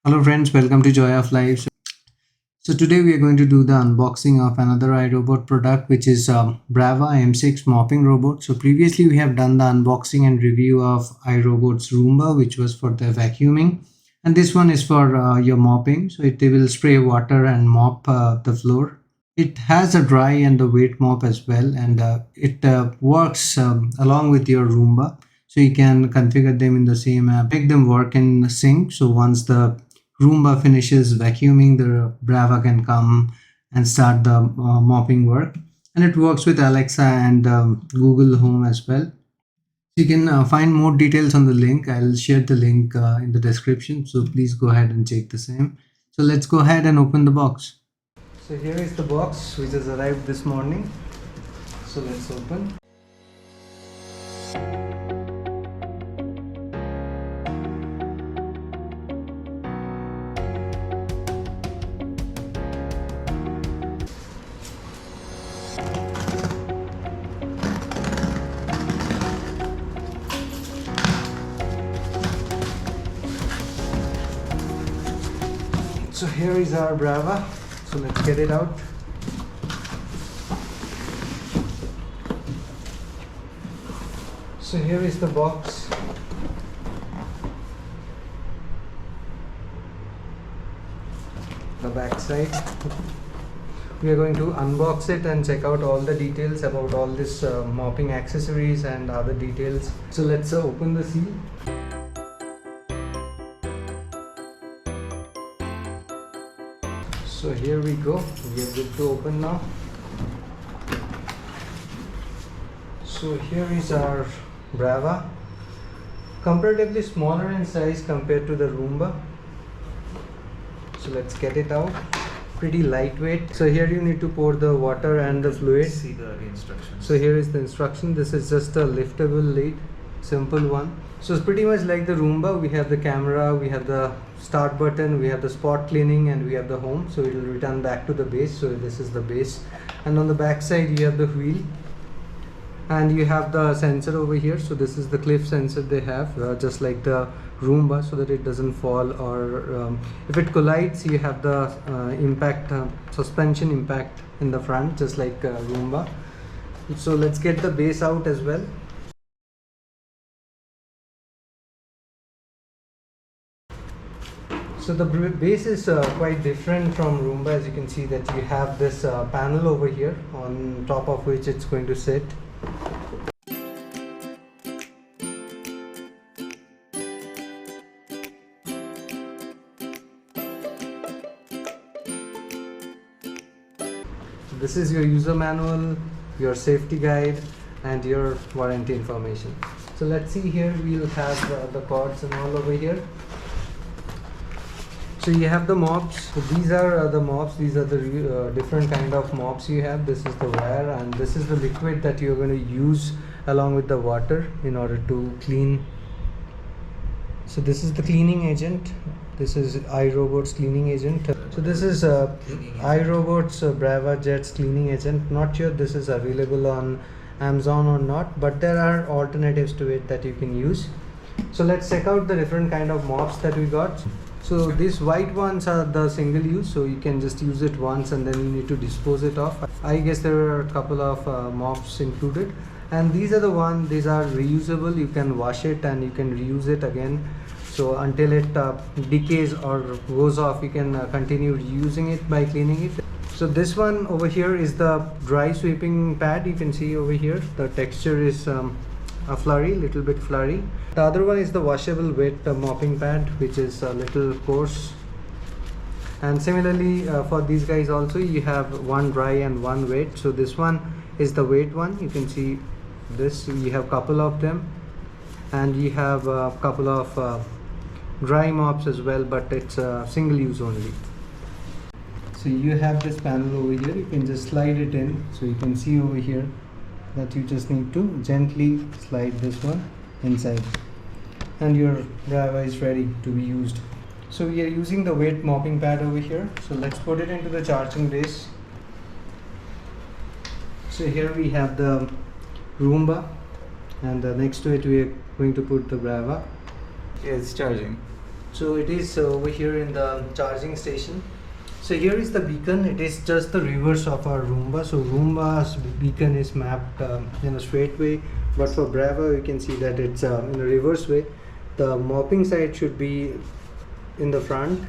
Hello friends, welcome to Joy of Life. So today we are going to do the unboxing of another iRobot product, which is Braava M6 Mopping Robot. So previously we have done the unboxing and review of iRobot's Roomba, which was for the vacuuming, and this one is for your mopping. So it will spray water and mop the floor. It has a dry and a wet mop as well, and it works along with your Roomba. So you can configure them in the same app, make them work in sync. So once the Roomba finishes vacuuming, the Braava can come and start the mopping work. And it works with Alexa and Google Home as well. So you can find more details on the link. I'll share the link in the description. So please go ahead and check the same. So let's go ahead and open the box. So here is the box which has arrived this morning. So let's open. So here is our Braava. So let's get it out. So here is the box. The back side. We are going to unbox it and check out all the details about all this mopping accessories and other details. So let's open the seal. So here we go. We are good to open now. So here is our Braava. Comparatively smaller in size compared to the Roomba. So let's get it out. Pretty lightweight. So here you need to pour the water and the fluid. See the instructions. So here is the instruction. This is just a liftable lid, simple one. So it's pretty much like the Roomba. We have the camera, we have the start button, we have the spot cleaning, and we have the home. So it will return back to the base. So this is the base, and on the back side you have the wheel, and you have the sensor over here. So this is the cliff sensor they have, just like the Roomba, so that it doesn't fall, or if it collides, you have the impact suspension impact in the front, just like Roomba. So let's get the base out as well. So the base is quite different from Roomba. As you can see that you have this panel over here on top of which it's going to sit. This is your user manual, your safety guide, and your warranty information. So let's see here. We'll have the cords and all over here. So you have the mops. These are the mops. These are the different kind of mops you have. This is the wire, and this is the liquid that you're going to use along with the water in order to clean. So this is the cleaning agent. This is iRobot's cleaning agent. So this is iRobot's Braava Jet's cleaning agent. Not sure this is available on Amazon or not, but there are alternatives to it that you can use. So let's check out the different kind of mops that we got. So these white ones are the single use, so you can just use it once and then you need to dispose it off. I guess there are a couple of mops included, and these are the one. These are reusable. You can wash it and you can reuse it again. So until it decays or goes off, you can continue using it by cleaning it. So this one over here is the dry sweeping pad. You can see over here the texture is a flurry, little bit flurry. The other one is the washable wet mopping pad, which is a little coarse. And similarly for these guys also, you have one dry and one wet. So this one is the wet one. You can see this. You have couple of them, and you have a couple of dry mops as well, but it's single use only. So you have this panel over here. You can just slide it in. So you can see over here that you just need to gently slide this one inside, and your Braava is ready to be used. So we are using the wet mopping pad over here. So let's put it into the charging base. So here we have the Roomba, and next to it we are going to put the Braava. Yeah, it's charging. So it is over here in the charging station. So here is the beacon. It is just the reverse of our Roomba. So Roomba's beacon is mapped in a straight way, but for Braava you can see that it's in a reverse way. The mopping side should be in the front.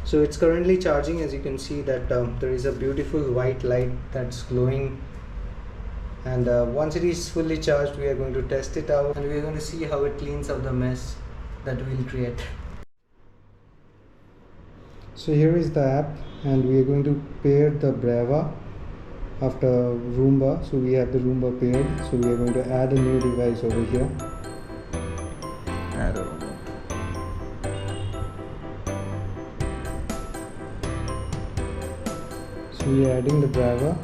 So it's currently charging. As you can see that there is a beautiful white light that's glowing, and once it is fully charged we are going to test it out and we are going to see how it cleans up the mess that we'll create. So here is the app, and we are going to pair the Braava after Roomba. So we have the Roomba paired, so we are going to add a new device over here. Add a robot. So we are adding the Braava.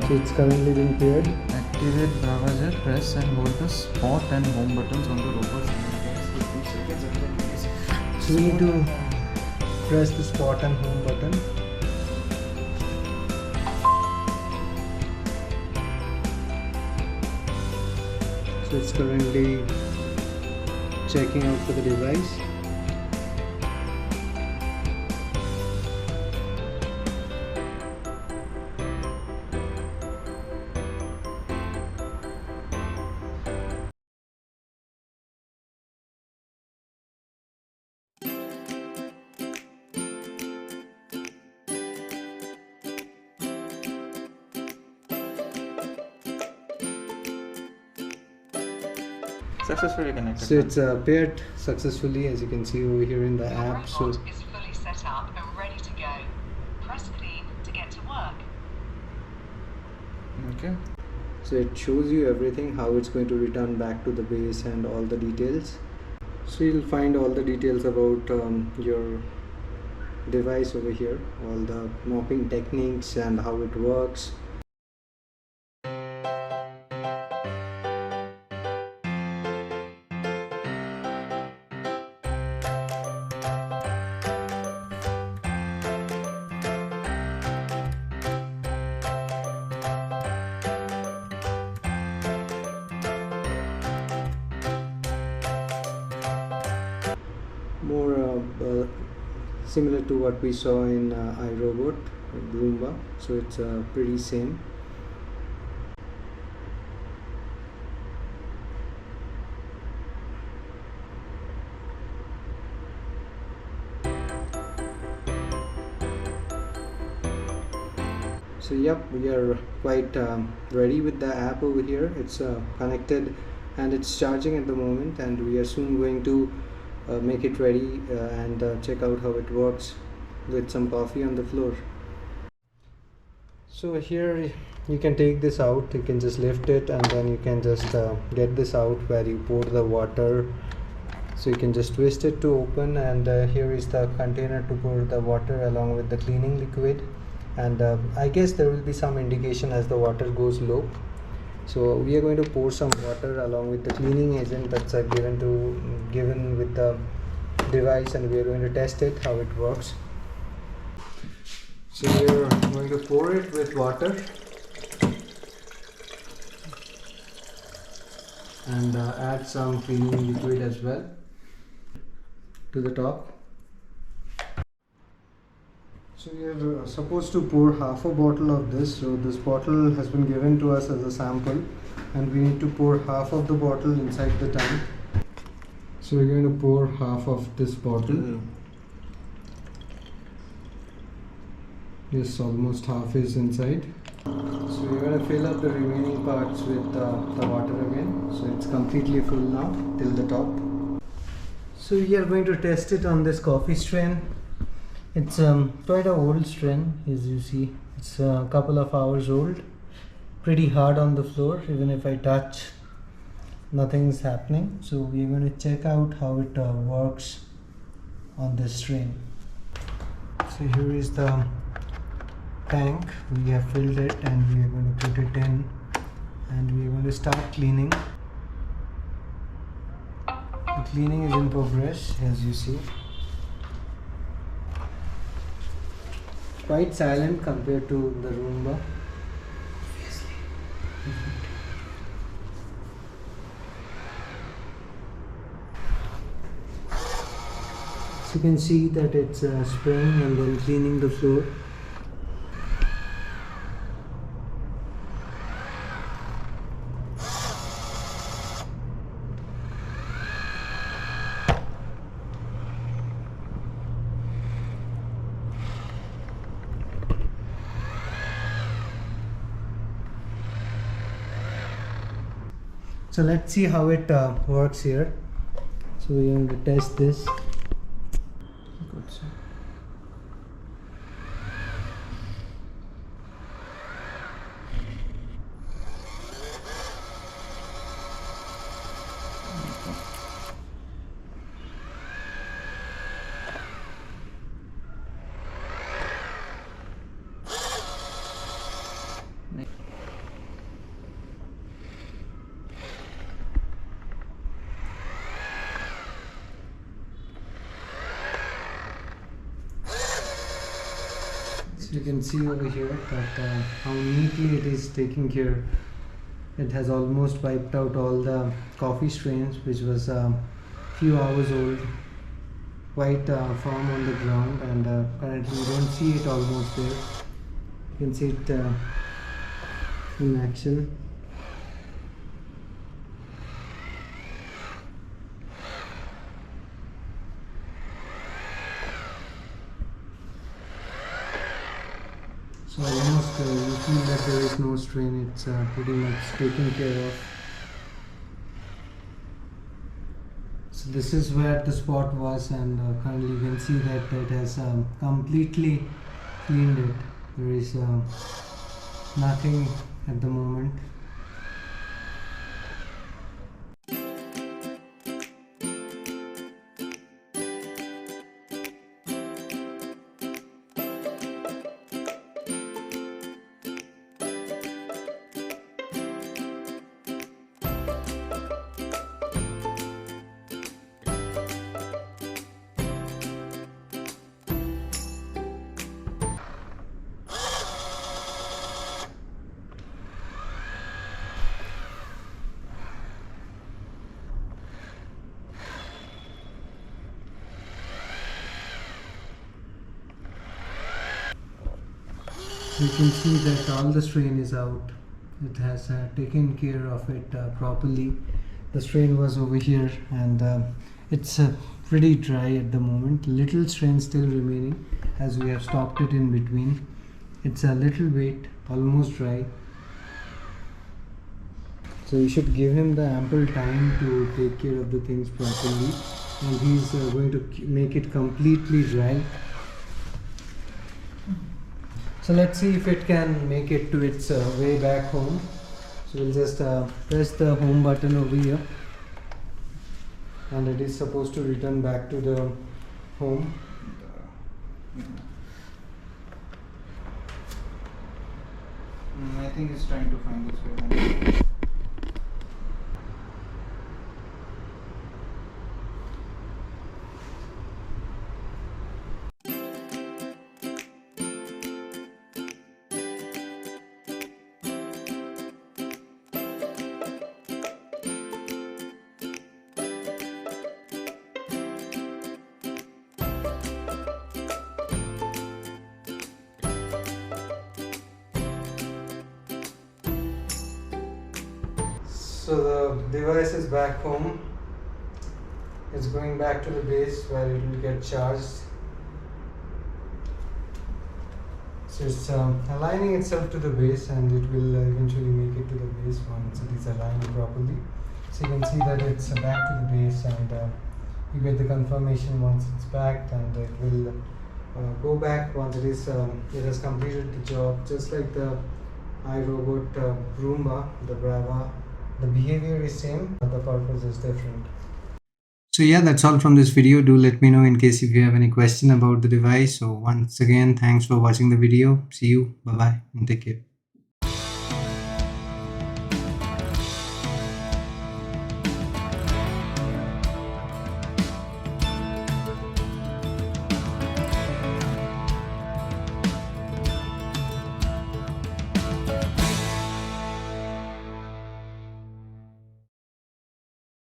So it's currently being paired. Activate Braava jet, press and hold the spot and home buttons on the robot. So we need to press the spot and home button. So it's currently checking out for the device. Successfully connected. So it's paired successfully, as you can see over here in the app. So Robot is fully set up and ready to go. Press clean to get to work. Okay. So it shows you everything, how it's going to return back to the base and all the details. So you'll find all the details about your device over here, all the mopping techniques and how it works. More similar to what we saw in iRobot, Roomba. So it's pretty same. So yep, we are quite ready with the app over here. It's connected and it's charging at the moment, and we are soon going to make it ready and check out how it works with some coffee on the floor. So here you can take this out, you can just lift it and then you can just get this out where you pour the water. So you can just twist it to open, and here is the container to pour the water along with the cleaning liquid, and I guess there will be some indication as the water goes low. So we are going to pour some water along with the cleaning agent that's given with the device, and we are going to test it how it works. So we are going to pour it with water and add some cleaning liquid as well to the top. So we are supposed to pour half a bottle of this. So this bottle has been given to us as a sample, and we need to pour half of the bottle inside the tank. So we're going to pour half of this bottle. Yes, almost half is inside. So we're going to fill up the remaining parts with the water again. So it's completely full now till the top. So we are going to test it on this coffee strain. It's quite an old strain, as you see. It's a couple of hours old. Pretty hard on the floor. Even if I touch, nothing's happening. So we're going to check out how it works on this strain. So here is the tank. We have filled it and we are going to put it in, and we are going to start cleaning. The cleaning is in progress, as you see. quite silent compared to the Roomba. So you can see that it's spraying and then cleaning the floor. So let's see how it works here. So we're going to test this. Good, sir. So you can see over here that how neatly it is taking care. It has almost wiped out all the coffee stains, which was few hours old, quite firm on the ground, and currently you don't see it almost there. You can see it in action. So almost you feel that there is no strain, it's pretty much taken care of. So this is where the spot was, and currently you can see that it has completely cleaned it. There is nothing at the moment. You can see that all the strain is out. It has taken care of it properly. The strain was over here, and it's pretty dry at the moment. Little strain still remaining as we have stopped it in between. It's a little wet, almost dry. So you should give him the ample time to take care of the things properly, and he's going to make it completely dry. So let's see if it can make it to its way back home. So we'll just press the home button over here, and it is supposed to return back to the home. I think it's trying to find its way home. So the device is back home. It's going back to the base where it will get charged. So it's aligning itself to the base, and it will eventually make it to the base once it is aligned properly. So you can see that it's back to the base, and you get the confirmation once it's back, and it will go back once it is it has completed the job, just like the iRobot Roomba, the Braava. The behavior is same, but the purpose is different. So yeah, that's all from this video. Do let me know in case if you have any question about the device. So once again, thanks for watching the video. See you. Bye bye and take care.